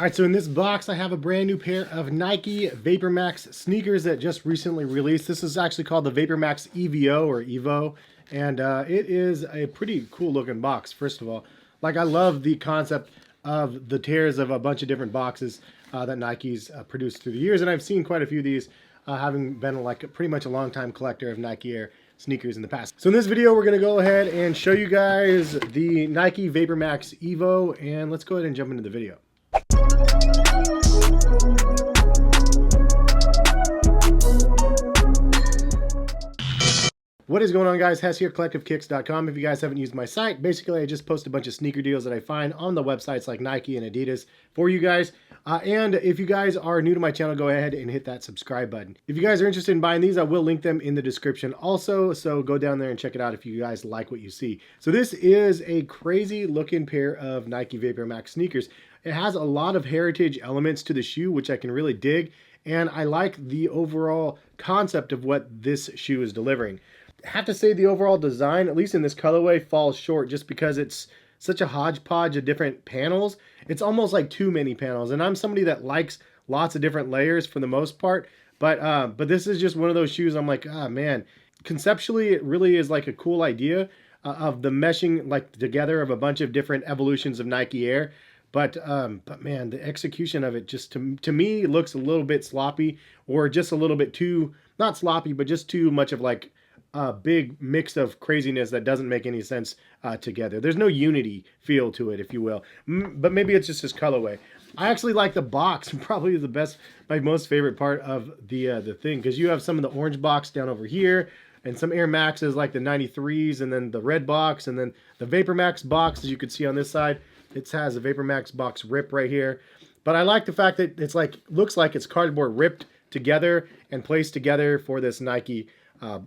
Alright, so in this box I have a brand new pair of Nike VaporMax sneakers that just recently released. This is actually called the VaporMax Evo or Evo, and it is a pretty cool looking box, first of all. Like, I love the concept of the tears of a bunch of different boxes that Nike's produced through the years, and I've seen quite a few of these, having been like pretty much a long time collector of Nike Air sneakers in the past. So in this video we're going to go ahead and show you guys the Nike VaporMax Evo, and let's go ahead and jump into the video. What is going on, guys? Hes here, collectivekicks.com. If you guys haven't used my site, basically I just post a bunch of sneaker deals that I find on the websites like Nike and Adidas for you guys. And if you guys are new to my channel, go ahead and hit that subscribe button. If you guys are interested in buying these, I will link them in the description also, so go down there and check it out if you guys like what you see. So this is a crazy looking pair of Nike VaporMax sneakers. It has a lot of heritage elements to the shoe, which I can really dig, and I like the overall concept of what this shoe is delivering. I have to say the overall design, at least in this colorway, falls short just because it's such a hodgepodge of different panels. It's almost like too many panels, and I'm somebody that likes lots of different layers for the most part, but this is just one of those shoes I'm like, ah, man, conceptually it really is like a cool idea of the meshing like together of a bunch of different evolutions of Nike Air. But man, the execution of it just to me looks a little bit sloppy, or just a little bit too, not sloppy, but just too much of like a big mix of craziness that doesn't make any sense together. There's no unity feel to it, if you will. But maybe it's just this colorway. I actually like the box, probably the best, my most favorite part of the thing, because you have some of the orange box down over here, and some Air Maxes like the 93s, and then the red box, and then the VaporMax box, as you can see on this side. It has a VaporMax box rip right here. But I like the fact that it's like, looks like it's cardboard ripped together and placed together for this Nike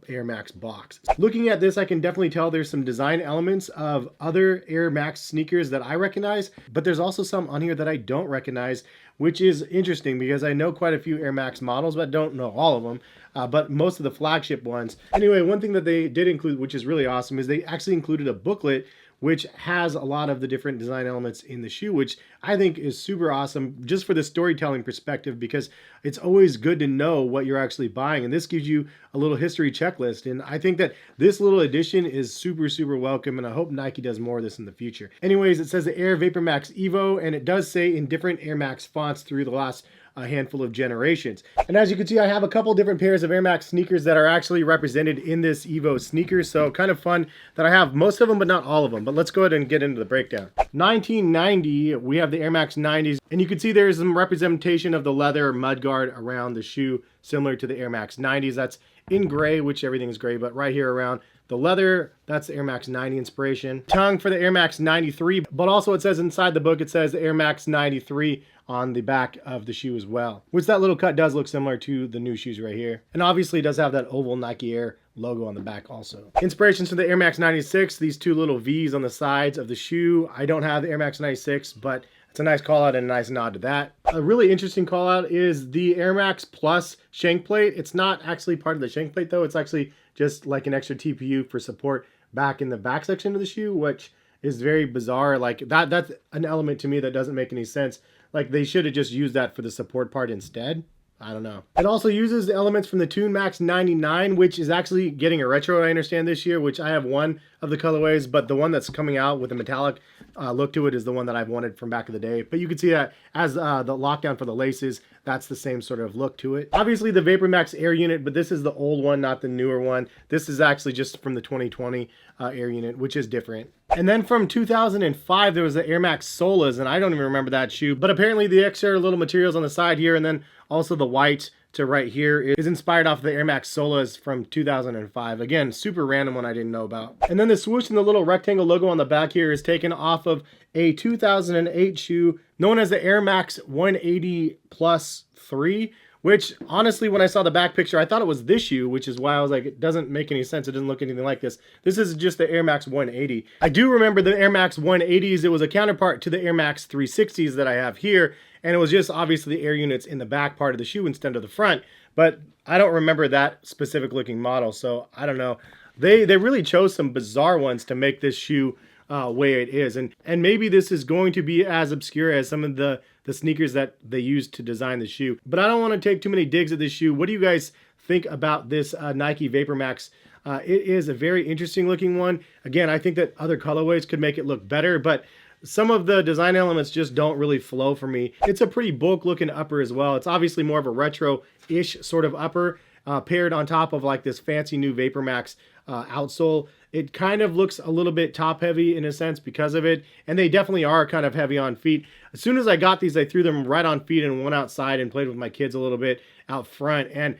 Air Max box. Looking at this, I can definitely tell there's some design elements of other Air Max sneakers that I recognize, but there's also some on here that I don't recognize, which is interesting because I know quite a few Air Max models, but don't know all of them, but most of the flagship ones. Anyway, one thing that they did include, which is really awesome, is they actually included a booklet which has a lot of the different design elements in the shoe, which I think is super awesome just for the storytelling perspective, because it's always good to know what you're actually buying. And this gives you a little history checklist. And I think that this little addition is super, super welcome. And I hope Nike does more of this in the future. Anyways, it says the Air VaporMax Evo, and it does say in different Air Max fonts through the last a handful of generations. And as you can see, I have a couple different pairs of Air Max sneakers that are actually represented in this Evo sneakers. So kind of fun that I have most of them, but not all of them. But let's go ahead and get into the breakdown. 1990, we have the Air Max 90s, and you can see there's some representation of the leather mudguard around the shoe, similar to the Air Max 90s. That's in gray, which everything is gray, but right here around the leather, that's the Air Max 90 inspiration. Tongue for the Air Max 93, but also it says inside the book, it says the Air Max 93 on the back of the shoe as well, which that little cut does look similar to the new shoes right here. And obviously it does have that oval Nike Air logo on the back also. Inspirations for the Air Max 96, these two little V's on the sides of the shoe. I don't have the Air Max 96, but it's a nice call out and a nice nod to that. A really interesting call out is the Air Max Plus shank plate. It's not actually part of the shank plate though. It's actually just like an extra TPU for support back in the back section of the shoe, which is very bizarre. Like that's an element to me that doesn't make any sense. Like, they should have just used that for the support part instead. I don't know. It also uses the elements from the Tune Max 99, which is actually getting a retro, I understand, this year, which I have one of the colorways, but the one that's coming out with a metallic look to it is the one that I've wanted from back in the day. But you can see that as the lockdown for the laces, that's the same sort of look to it. Obviously the VaporMax Air unit, but this is the old one, not the newer one. This is actually just from the 2020 Air unit, which is different. And then from 2005, there was the Air Max Solas, and I don't even remember that shoe, but apparently the extra little materials on the side here, and then also the white to right here, is inspired off the Air Max Solas from 2005. Again, super random one I didn't know about. And then the swoosh and the little rectangle logo on the back here is taken off of a 2008 shoe known as the Air Max 180 Plus 3, which honestly, when I saw the back picture, I thought it was this shoe, which is why I was like, it doesn't make any sense. It doesn't look anything like this. This is just the Air Max 180. I do remember the Air Max 180s. It was a counterpart to the Air Max 360s that I have here. And it was just obviously the air units in the back part of the shoe instead of the front. But I don't remember that specific looking model. So I don't know. They really chose some bizarre ones to make this shoe way it is. And maybe this is going to be as obscure as some of the the sneakers that they used to design the shoe. But I don't want to take too many digs at this shoe. What do you guys think about this Nike VaporMax? It is a very interesting looking one. Again, I think that other colorways could make it look better, but some of the design elements just don't really flow for me. It's a pretty bulk looking upper as well. It's obviously more of a retro-ish sort of upper, paired on top of like this fancy new VaporMax outsole. It kind of looks a little bit top heavy in a sense because of it, and they definitely are kind of heavy on feet. As soon as I got these, I threw them right on feet and went outside and played with my kids a little bit out front, and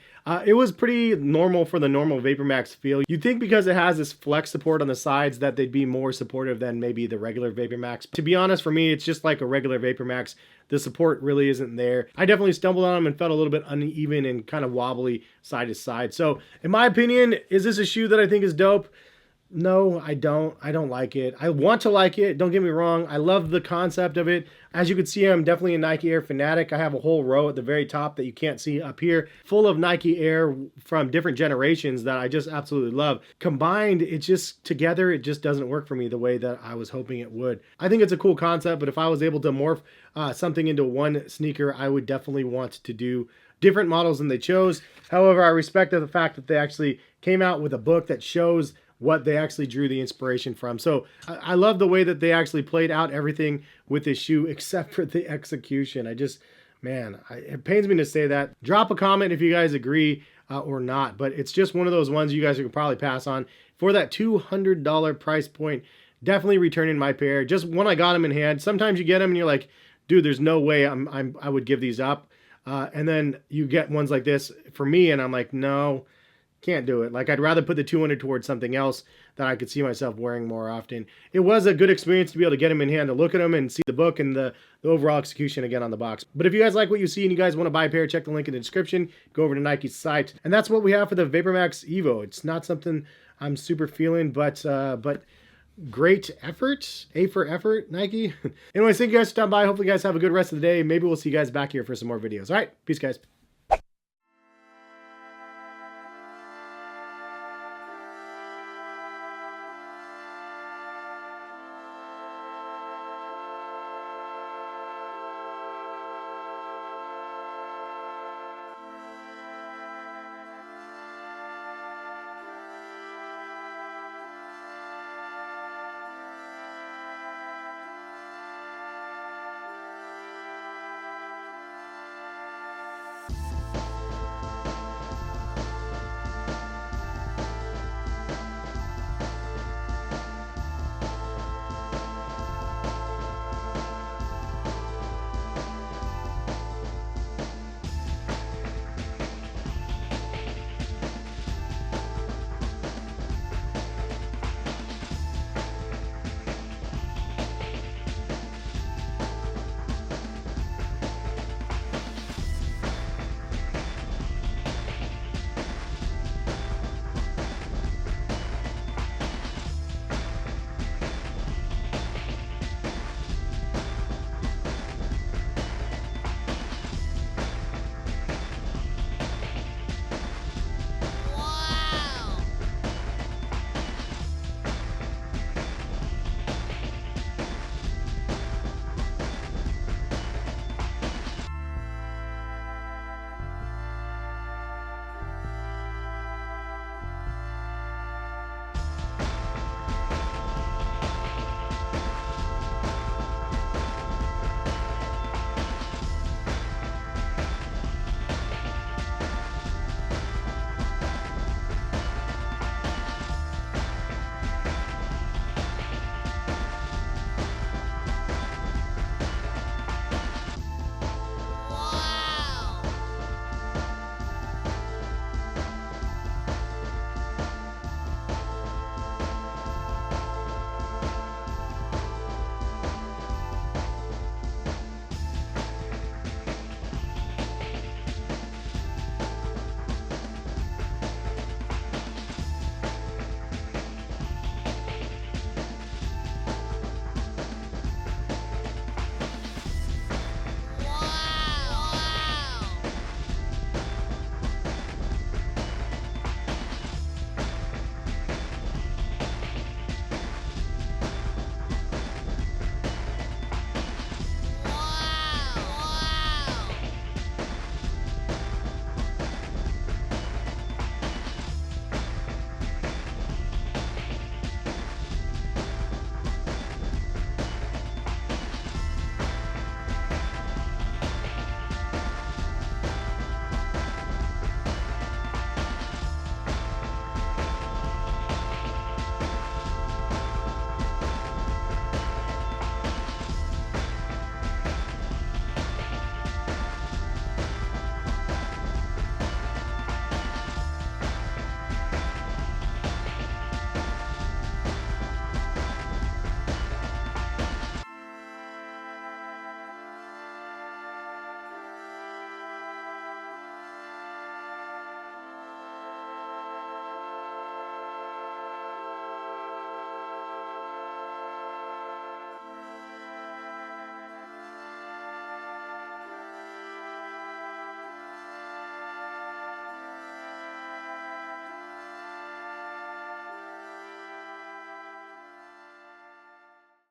it was pretty normal for the normal VaporMax feel. You'd think because it has this flex support on the sides that they'd be more supportive than maybe the regular VaporMax. To be honest, for me, it's just like a regular VaporMax. The support really isn't there. I definitely stumbled on them and felt a little bit uneven and kind of wobbly side to side. So in my opinion, is this a shoe that I think is dope? No, I don't. I don't like it. I want to like it. Don't get me wrong. I love the concept of it. As you can see, I'm definitely a Nike Air fanatic. I have a whole row at the very top that you can't see up here, full of Nike Air from different generations that I just absolutely love. Combined, it just together, it just doesn't work for me the way that I was hoping it would. I think it's a cool concept, but if I was able to morph something into one sneaker, I would definitely want to do different models than they chose. However, I respect the fact that they actually came out with a book that shows what they actually drew the inspiration from. So I love the way that they actually played out everything with this shoe except for the execution. Man, it pains me to say that. Drop a comment if you guys agree or not, but it's just one of those ones you guys could probably pass on. For that $200 price point, definitely returning my pair. Just when I got them in hand, sometimes you get them and you're like, dude, there's no way I would give these up. And then you get ones like this for me and I'm like, no, can't do it. Like, I'd rather put the 200 towards something else that I could see myself wearing more often. It was a good experience to be able to get them in hand, to look at them and see the book and the overall execution again on the box. But if you guys like what you see and you guys want to buy a pair, check the link in the description. Go over to Nike's site. And that's what we have for the VaporMax Evo. It's not something I'm super feeling, but great effort. A for effort, Nike. Anyways, thank you guys for stopping by. Hopefully you guys have a good rest of the day. Maybe we'll see you guys back here for some more videos. All right, peace, guys.